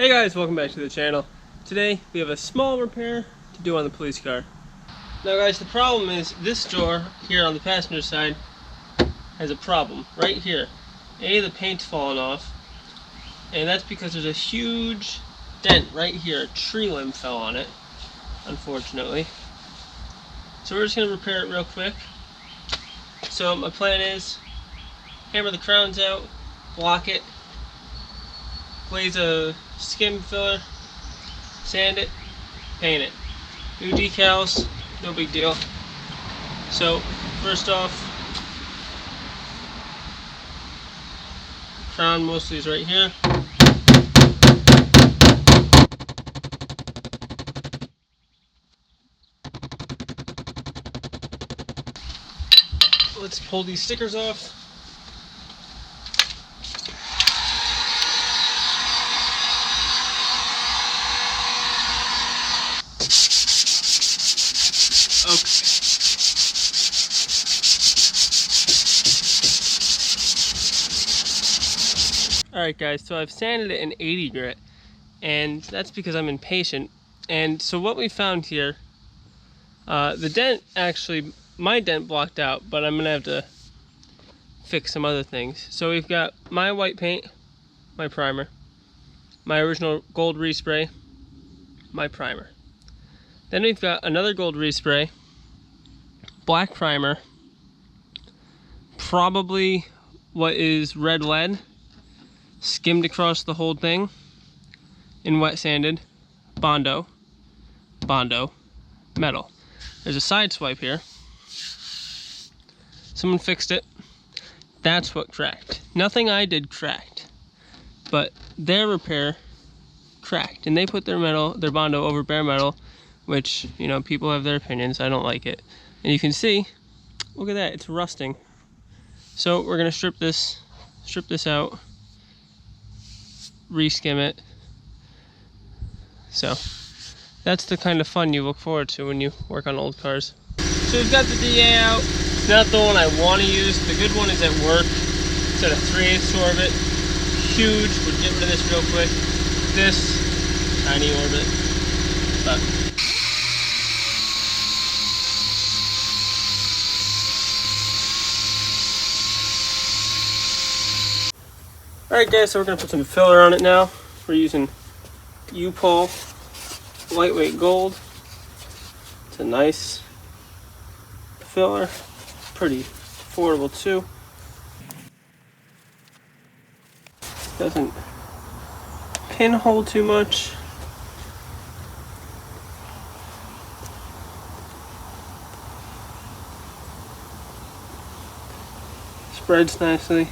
Hey guys, welcome back to the channel. Today we have a small repair to do on the police car. Now guys, the problem is this door here on the passenger side has a problem right here. The paint's fallen off, and that's because there's a huge dent right here. A tree limb fell on it, unfortunately. So we're just going to repair it real quick. So my plan is hammer the crowns out, block it, glaze a skim filler, sand it, paint it. New decals, no big deal. So first off, crown mostly is right here. Let's pull these stickers off. Alright guys, so I've sanded it in 80 grit, and that's because I'm impatient. And so what we found here, the dent actually, my dent blocked out, but I'm going to have to fix some other things. So we've got my white paint, my primer, my original gold respray, my primer. Then we've got another gold respray, black primer, probably what is red lead, skimmed across the whole thing, and wet sanded, Bondo, metal. There's a side swipe here. Someone fixed it. That's what cracked. Nothing I did cracked, but their repair cracked, and they put their Bondo over bare metal, which, you know, people have their opinions. I don't like it. And you can see, look at that, it's rusting. So we're gonna strip this out, reskim it. So that's the kind of fun you look forward to when you work on old cars. So we've got the DA out. It's not the one I want to use. The good one is at work. It's at a 3/8 orbit. Huge. Would get rid of this real quick. This tiny orbit. But alright guys, so we're going to put some filler on it now. We're using U-Pol lightweight gold. It's a nice filler, pretty affordable too. Doesn't pinhole too much. Spreads nicely.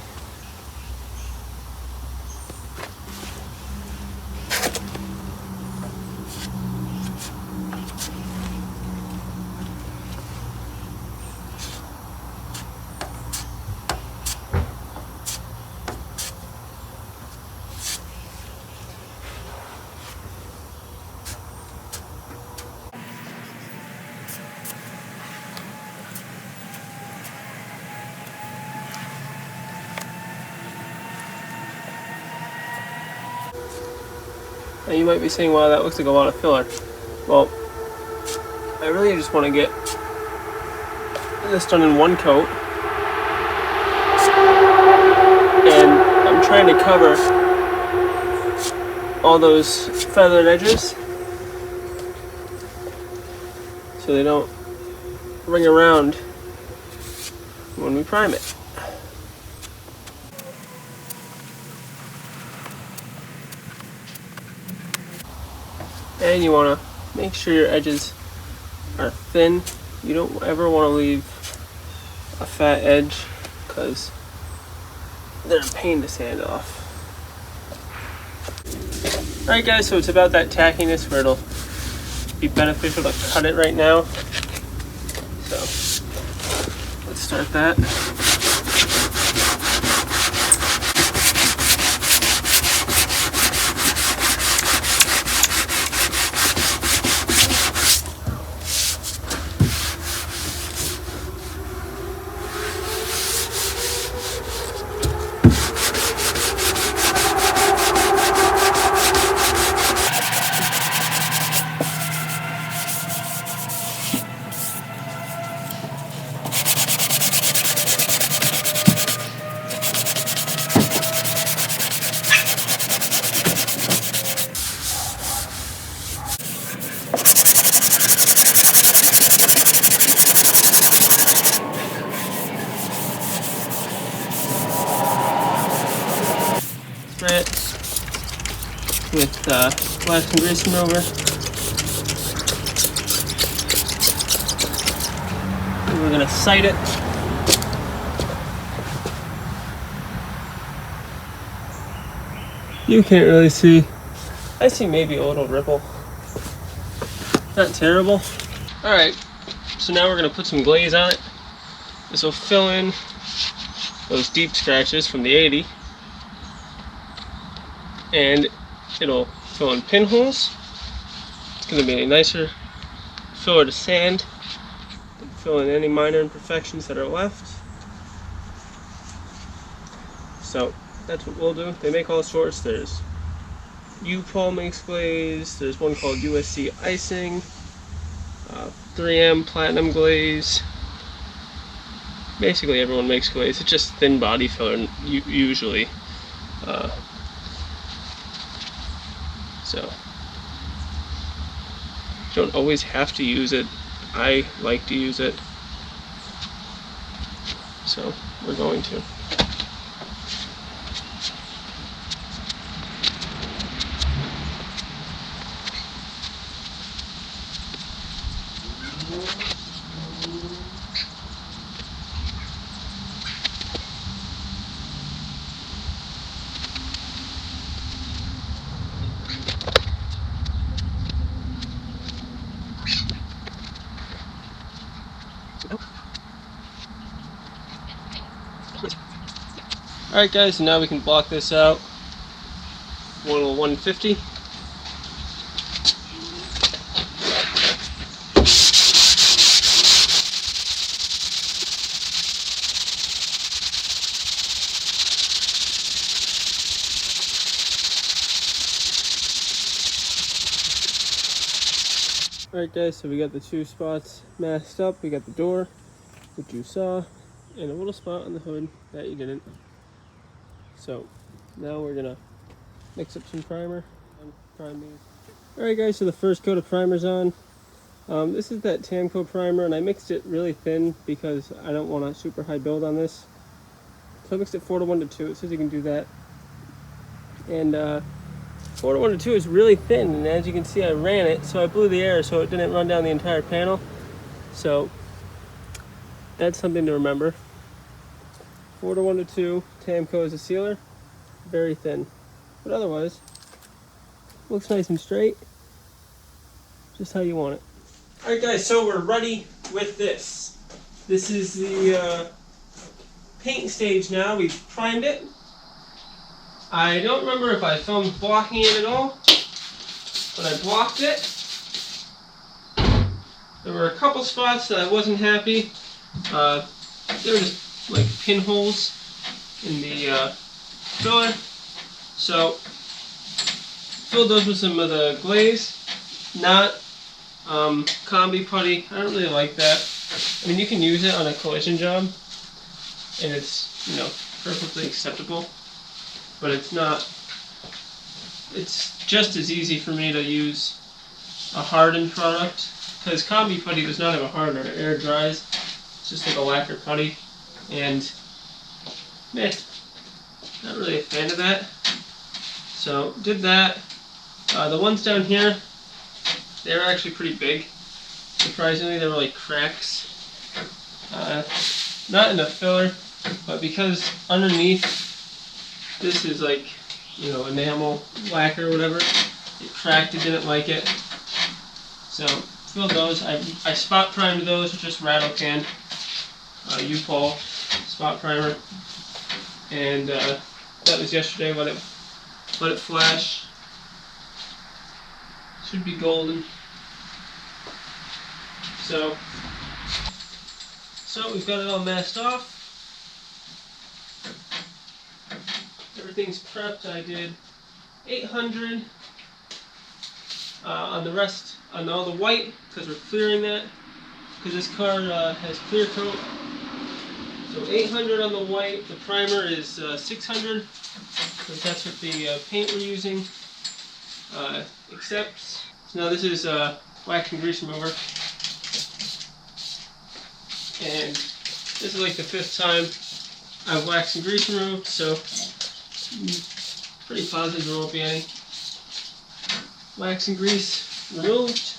Now you might be saying, wow, that looks like a lot of filler. Well, I really just want to get this done in one coat. And I'm trying to cover all those feathered edges so they don't ring around when we prime it. And you want to make sure your edges are thin. You don't ever want to leave a fat edge because they're a pain to sand off. Alright guys, so it's about that tackiness where it'll be beneficial to cut it right now. So let's start that. with wax and grease remover. And we're going to sight it. You can't really see. I see maybe a little ripple. Not terrible. Alright, so now we're going to put some glaze on it. This will fill in those deep scratches from the 80. And it'll fill in pinholes. It's going to be a nicer filler to sand. Fill in any minor imperfections that are left. So that's what we'll do. They make all sorts. There's U-Paul makes glaze. There's one called USC icing. 3M platinum glaze. Basically everyone makes glaze. It's just thin body filler usually. So you don't always have to use it. I like to use it, so we're going to. Alright guys, so now we can block this out. 150. Alright guys, so we got the two spots masked up. We got the door, which you saw, and a little spot on the hood that you didn't. So now we're gonna mix up some primer and prime these. Alright guys, so the first coat of primer's on. This is that Tamco primer, and I mixed it really thin because I don't want a super high build on this. So I mixed it 4:1:2. It says you can do that. And 4:1:2 is really thin, and as you can see I ran it, so I blew the air so it didn't run down the entire panel. So that's something to remember. 4:1:2, Tamco is a sealer, very thin, but otherwise looks nice and straight, just how you want it. Alright guys, so we're ready with this. This is the paint stage now. We've primed it. I don't remember if I filmed blocking it at all, but I blocked it. There were a couple spots that I wasn't happy. They were just like pinholes in the filler, so filled those with some of the glaze, not combi putty. I don't really like that. I mean, you can use it on a collision job and it's, you know, perfectly acceptable, but it's not. It's just as easy for me to use a hardened product, because combi putty does not have a hardener. It air dries. It's just like a lacquer putty. And not really a fan of that. So did that. The ones down here, they're actually pretty big. Surprisingly, they were like cracks. Not in the filler, but because underneath this is like, you know, enamel lacquer or whatever, it cracked. It didn't like it. So filled those. I spot primed those with just rattle can. U-Paul spot primer, and that was yesterday. Let it flash. Should be golden. So we've got it all masked off. Everything's prepped. I did 800 on the rest, on all the white, because we're clearing that, because this car has clear coat. So 800 on the white. The primer is 600, because that's what the paint we're using accepts. So now this is wax and grease remover, and this is like the 5th time I've waxed and grease removed, so pretty positive there won't be any. wax and grease removed,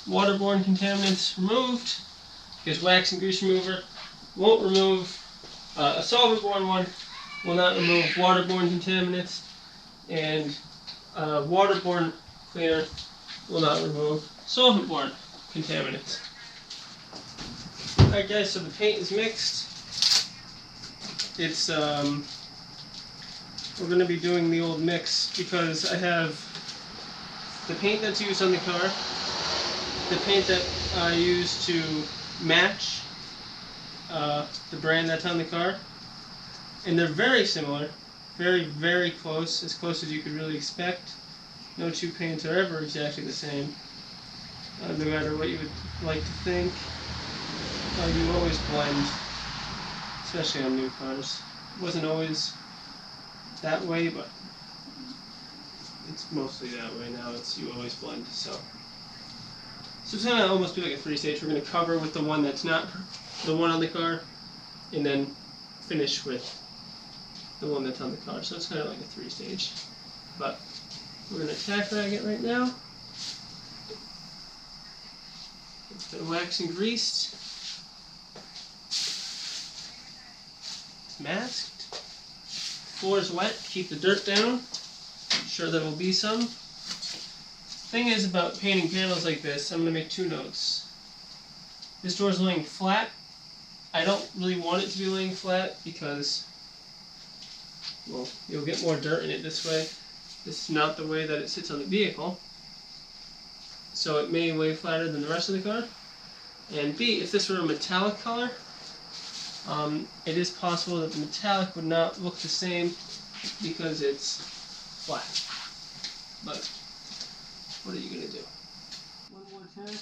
waterborne contaminants removed, because wax and grease remover won't remove, a solvent-borne one will not remove waterborne contaminants, and waterborne cleaner will not remove solvent-borne contaminants. Alright guys, so the paint is mixed. It's, we're going to be doing the old mix because I have the paint that's used on the car, the paint that I use to match the brand that's on the car, and they're very similar, very, very close as you could really expect. No two paints are ever exactly the same, no matter what you would like to think. You always blend, especially on new cars. It wasn't always that way, but it's mostly that way now. You always blend. So it's going to almost be like a 3-stage. We're going to cover with the one that's not the one on the car, and then finish with the one that's on the car. So it's kind of like a 3-stage. But we're going to tack rag it right now. It's been waxed and greased. It's masked. Floor is wet. Keep the dirt down. I'm sure there will be some. Thing is about painting panels like this, I'm going to make 2 notes. This door is laying flat. I don't really want it to be laying flat because, well, you'll get more dirt in it this way. This is not the way that it sits on the vehicle. So it may lay flatter than the rest of the car. And B, if this were a metallic color, it is possible that the metallic would not look the same because it's flat. But what are you going to do? One more time.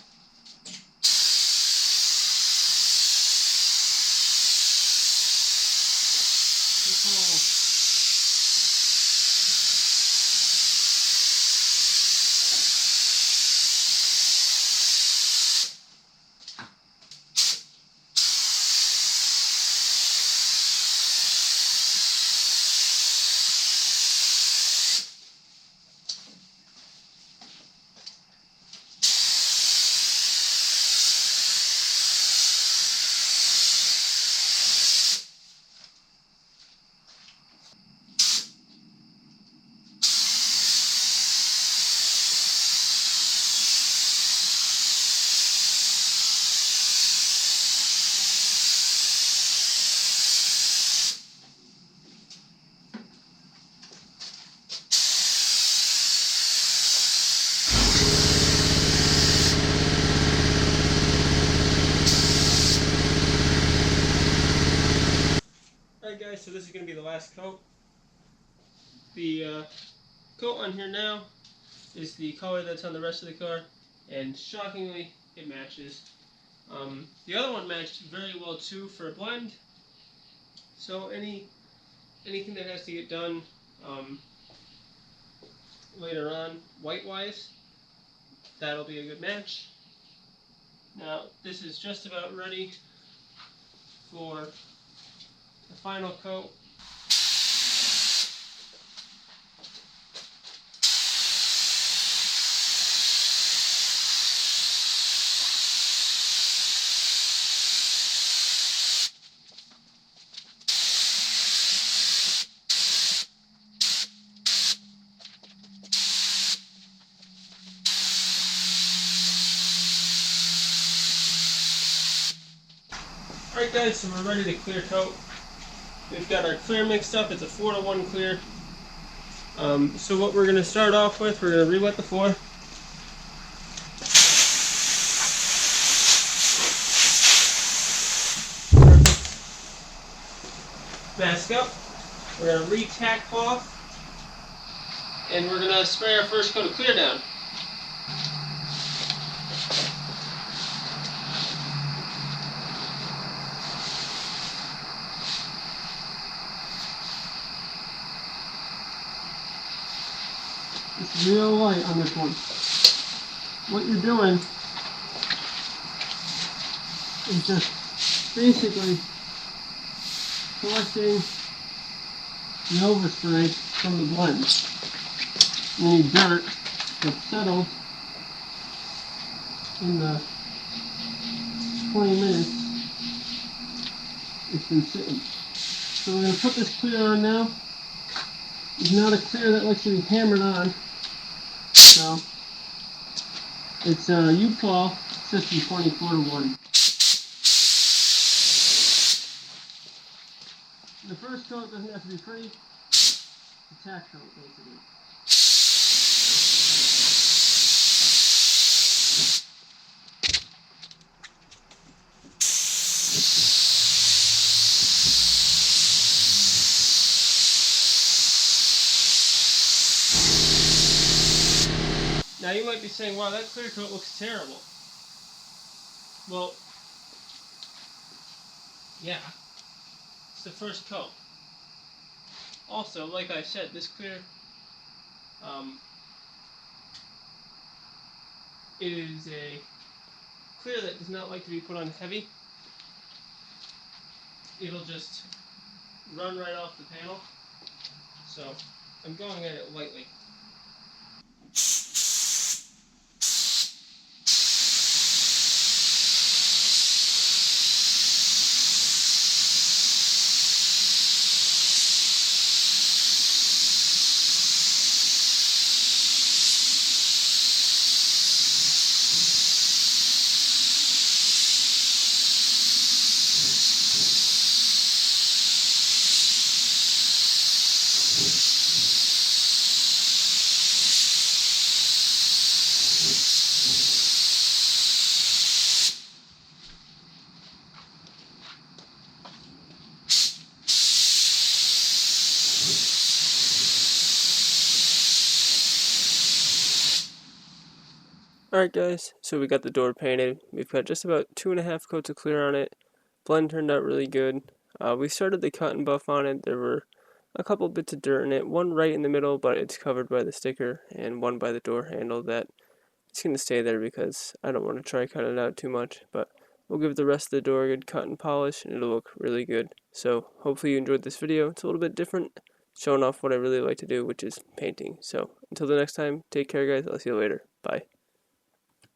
Alright guys, so this is going to be the last coat. The coat on here now is the color that's on the rest of the car, and shockingly it matches. The other one matched very well too for a blend, so anything that has to get done later on white wise, that'll be a good match. Now this is just about ready for the final coat. Alright guys, so we're ready to clear coat. We've got our clear mixed up. It's a 4-to-1 clear. So what we're going to start off with, we're going to re-wet the floor. Perfect. Mask up. We're going to re-tack cloth. And we're going to spray our first coat of clear down. It's real light on this one. What you're doing is just basically collecting the overspray from the blend. any dirt that's settled in the 20 minutes it's been sitting. So we're going to put this clear on now. It's not a clear that likes to be hammered on. So it's U-Paul system 24-to-1. The first coat doesn't have to be pretty. It's a tack coat, basically. Now you might be saying, wow, that clear coat looks terrible. Well, yeah, it's the first coat. Also, like I said, this clear, it is a clear that does not like to be put on heavy. It'll just run right off the panel. So I'm going at it lightly. Alright guys, so we got the door painted. We've got just about 2.5 coats of clear on it. Blend turned out really good. We started the cut and buff on it. There were a couple bits of dirt in it, one right in the middle, but it's covered by the sticker, and one by the door handle that it's going to stay there because I don't want to try cutting it out too much, but we'll give the rest of the door a good cut and polish, and it'll look really good. So hopefully you enjoyed this video. It's a little bit different, showing off what I really like to do, which is painting. So until the next time, take care guys. I'll see you later. Bye.